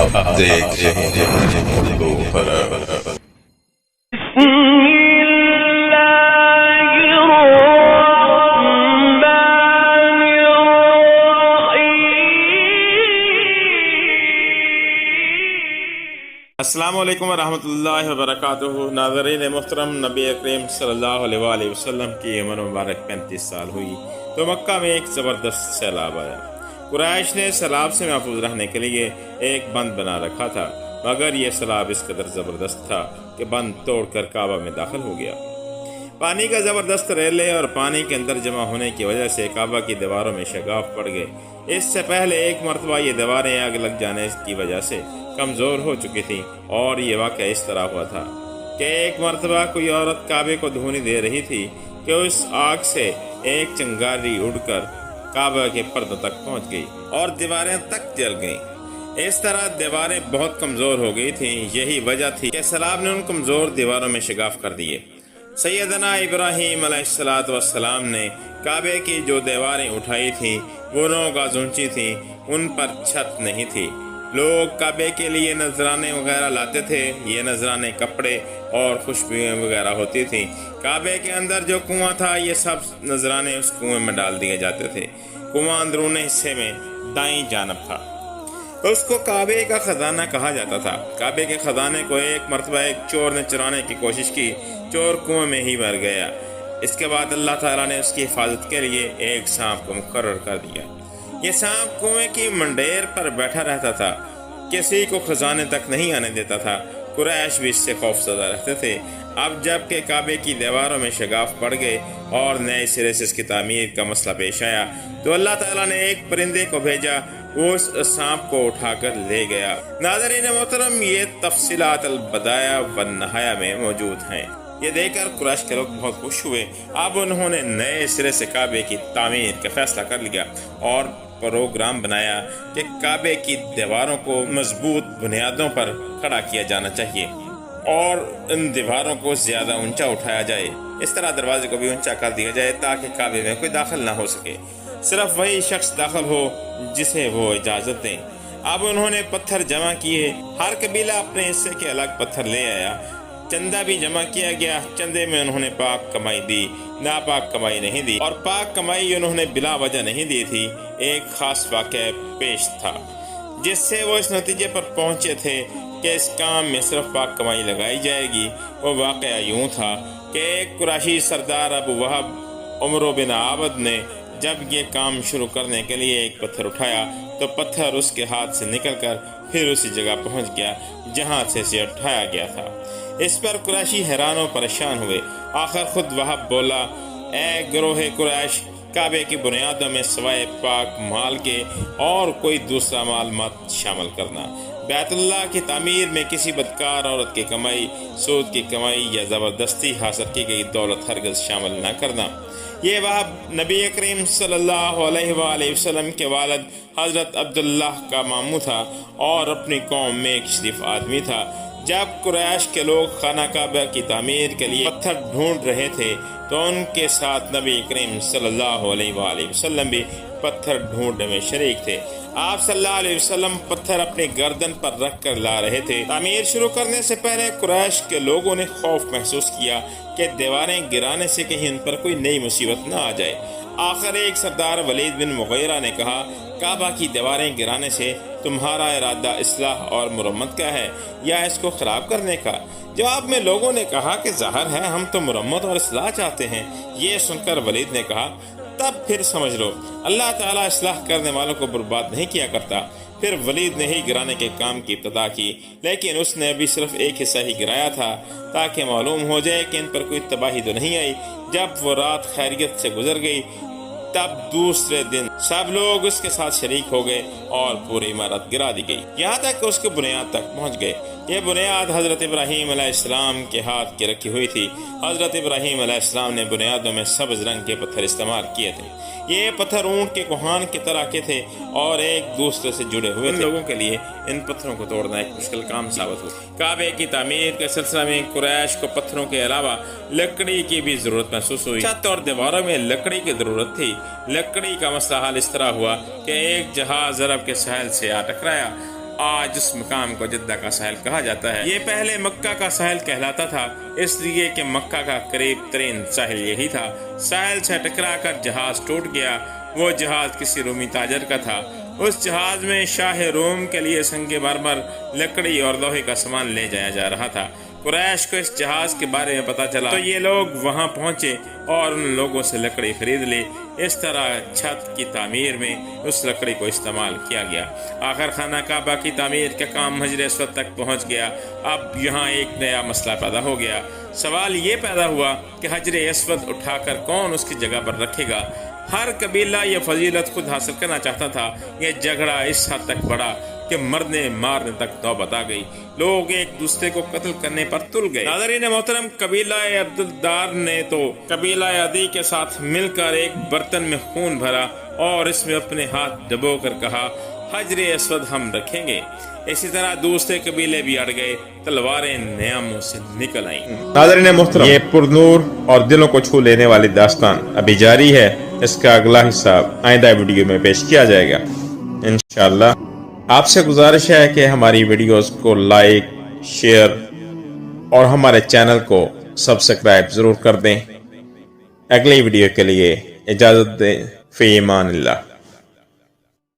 आप देख रहे हैं उर्दू खबर। अस्सलाम वालेकुम रहमतुल्लाहि व बरकातुहू। नाज़रीन मोहतरम, नबी करीम सल्लल्लाहु अलैहि वसल्लम की उम्र मुबारक 35 साल हुई तो मक्का में एक ज़बरदस्त सैलाब आया। कुरैश ने सैलाब से महफूज रहने के लिए एक बंद बना रखा था, मगर यह सैलाब इस कदर ज़बरदस्त था कि बंद तोड़कर काबा में दाखिल हो गया। पानी का ज़बरदस्त रेले और पानी के अंदर जमा होने की वजह से काबा की दीवारों में शगाफ पड़ गए। इससे पहले एक मरतबा ये दीवारें आग लग जाने की वजह से कमज़ोर हो चुकी थी और ये वाक़या इस तरह हुआ था कि एक मरतबा कोई औरत काबे को धूनी दे रही थी कि उस आग से एक चिंगारी उड़कर काबा के पर्दों तक पहुंच गई और दीवारें तक जल गईं। इस तरह दीवारें बहुत कमज़ोर हो गई थीं। यही वजह थी कि सैलाब ने उन कमज़ोर दीवारों में शगाफ कर दिए। सैयदना इब्राहीम अलैहिस्सलाम ने काबे की जो दीवारें उठाई थीं वो 9 गज ऊंची थीं, उन पर छत नहीं थी। लोग काबे के लिए नजराने वगैरह लाते थे। ये नजराने कपड़े और खुशबुएं वगैरह होती थी। काबे के अंदर जो कुआं था ये सब नजराने उस कुएं में डाल दिए जाते थे। कुआं अंदरूनी हिस्से में दाईं जानब था, तो उसको काबे का खजाना कहा जाता था। काबे के खजाने को एक मरतबा एक चोर ने चुराने की कोशिश की। चोर कुएं में ही मर गया। इसके बाद अल्लाह ताला ने उसकी हिफाजत के लिए एक सांप को मुकर्रर कर दिया। ये सांप कुएं की मंडेर पर बैठा रहता था, किसी को खजाने तक नहीं आने देता था। कुरैश भी इससे खौफज़दा रहते थे। अब जब के काबे की दीवारों में शगाफ पड़ गए और नए सिरे से इसकी तामीर का मसला पेश आया तो अल्लाह ताला ने एक परिंदे को भेजा, वो उस सांप को उठाकर ले गया। नाज़रीन मोहतरम, ये तफसीलात अल-बदाया व नहाया में मौजूद हैं। ये देखकर कुरैश के लोग बहुत खुश हुए। अब उन्होंने नए सिरे से काबे की तामीर का फैसला कर लिया और प्रोग्राम बनाया कि काबे की दीवारों को मजबूत बुनियादों पर खड़ा किया जाना चाहिए और इन दीवारों को ज्यादा ऊंचा उठाया जाए। इस तरह दरवाजे को भी ऊंचा कर दिया जाए ताकि काबे में कोई दाखिल ना हो सके, सिर्फ वही शख्स दाखिल हो जिसे वो इजाजत दें। अब उन्होंने पत्थर जमा किए। हर कबीला अपने हिस्से के अलग पत्थर ले आया। चंदा भी जमा किया गया। चंदे में उन्होंने पाक कमाई दी, नापाक कमाई नहीं दी, और पाक कमाई उन्होंने बिला वजह नहीं दी थी। एक खास वाक़या पेश था जिससे वो इस नतीजे पर पहुंचे थे कि इस काम में सिर्फ पाक कमाई लगाई जाएगी। वो वाक़या यूं था कि एक कुरैशी सरदार अबू वहब उमर बिन आबद ने जब ये काम शुरू करने के लिए एक पत्थर उठाया तो पत्थर उसके हाथ से निकलकर फिर उसी जगह पहुंच गया जहां से इसे उठाया गया था। इस पर कुरैशी हैरान और परेशान हुए। आखिर खुद वहब बोला, ए गिरोहे कुरैश, काबे की बुनियादों में सवाए पाक माल के और कोई दूसरा माल मत शामिल करना। बैतुल्लाह की तामीर में किसी बदकार औरत की कमाई, सूद की कमाई या ज़बरदस्ती हासिल की गई दौलत हरगिज़ शामिल न करना। ये वहब नबी करीम सल्लल्लाहु अलैहि वसल्लम के वालिद हज़रत अब्दुल्लाह का मामू था और अपनी कौम में एक शरीफ आदमी था। जब कुरैश के लोग खाना काबा की तामीर के लिए पत्थर ढूंढ रहे थे तो उनके साथ नबी करीम सल्लल्लाहु अलैहि वसल्लम भी पत्थर ढूंढने में शरीक थे। आप सल्लल्लाहु अलैहि वसल्लम पत्थर अपनी गर्दन पर रख कर ला रहे थे। तामीर शुरू करने से पहले कुरैश के लोगों ने खौफ महसूस किया कि दीवारें गिराने से कहीं उन पर कोई नई मुसीबत न आ जाए। आखिर एक सरदार वलीद बिन मुगीरा ने कहा, काबा की दीवारें गिराने से तुम्हारा इरादा इस्लाह और मुरम्मत का है या इसको खराब करने का? जवाब में लोगों ने कहा कि ज़ाहिर है हम तो मुरम्मत और इस्लाह चाहते हैं। ये सुनकर वलीद ने कहा, तब फिर समझ लो अल्लाह ताला इस्लाह करने वालों को बर्बाद नहीं किया करता। फिर वलीद ने ही गिराने के काम की इब्तिदा की, लेकिन उसने अभी सिर्फ एक हिस्सा ही गिराया था ताकि मालूम हो जाए कि इन पर कोई तबाही तो नहीं आई। जब वो रात खैरियत से गुजर गई तब दूसरे दिन सब लोग उसके साथ शरीक हो गए और पूरी इमारत गिरा दी गई, यहाँ तक उसके बुनियाद तक पहुँच गए। ये बुनियाद हज़रत इब्राहीम अलैहिस्सलाम के हाथ की रखी हुई थी। हज़रत इब्राहीम अलैहिस्सलाम ने बुनियादों में सब्ज़ रंग के पत्थर इस्तेमाल किए थे। ये पत्थर ऊंट के कोहान की तरह के थे और एक दूसरे से जुड़े हुए थे। लोगों के लिए इन पत्थरों को तोड़ना एक मुश्किल काम साबित हुआ। काबे की तामीर के सिलसिले में कुरैश को पत्थरों के अलावा लकड़ी की भी जरूरत महसूस हुई। छत और दीवारों में लकड़ी की जरूरत थी। लकड़ी का मसला हाल इस तरह हुआ कि एक जहाज अरब के साहिल से आ टकराया। آج اس مقام کو جدہ کا ساحل کہا جاتا ہے۔ یہ پہلے مکہ کا ساحل کہلاتا تھا، اس لیے کہ مکہ کا قریب ترین ساحل یہی تھا۔ ساحل سے ٹکرا کر جہاز ٹوٹ گیا۔ وہ جہاز کسی رومی تاجر کا تھا۔ اس جہاز میں شاہ روم کے لیے سنگ مرمر، لکڑی اور لوہے کا سامان لے جایا جا رہا تھا۔ قریش کو اس جہاز کے بارے میں پتا چلا تو یہ لوگ وہاں پہنچے اور ان لوگوں سے لکڑی خرید لی۔ اس طرح چھت کی تعمیر میں اس لکڑی کو استعمال کیا گیا۔ آخر خانہ کعبہ کی تعمیر کا کام حجر اسود تک پہنچ گیا۔ اب یہاں ایک نیا مسئلہ پیدا ہو گیا۔ سوال یہ پیدا ہوا کہ حجر اسود اٹھا کر کون اس کی جگہ پر رکھے گا؟ ہر قبیلہ یہ فضیلت خود حاصل کرنا چاہتا تھا۔ یہ جھگڑا اس حد تک بڑھا کہ مرنے مارنے تک نوبت آ گئی۔ لوگ ایک دوسرے کو قتل کرنے پر تل گئے۔ ناظرین محترم، قبیلہ عبدالدار نے تو قبیلہ عدی کے ساتھ مل کر ایک برتن میں خون بھرا اور اس میں اپنے ہاتھ ڈبو کر کہا حجر اسود ہم رکھیں گے۔ اسی طرح دوسرے قبیلے بھی اڑ گئے، تلواریں نیاموں سے نکل آئیں۔ ناظرین محترم، یہ پرنور اور دلوں کو چھو لینے والی داستان ابھی جاری ہے۔ اس کا اگلا حصہ آئندہ ویڈیو میں پیش کیا جائے گا انشاءاللہ۔ آپ سے گزارش ہے کہ ہماری ویڈیوز کو لائک، شیئر اور ہمارے چینل کو سبسکرائب ضرور کر دیں۔ اگلی ویڈیو کے لیے اجازت دیں۔ فی امان اللہ۔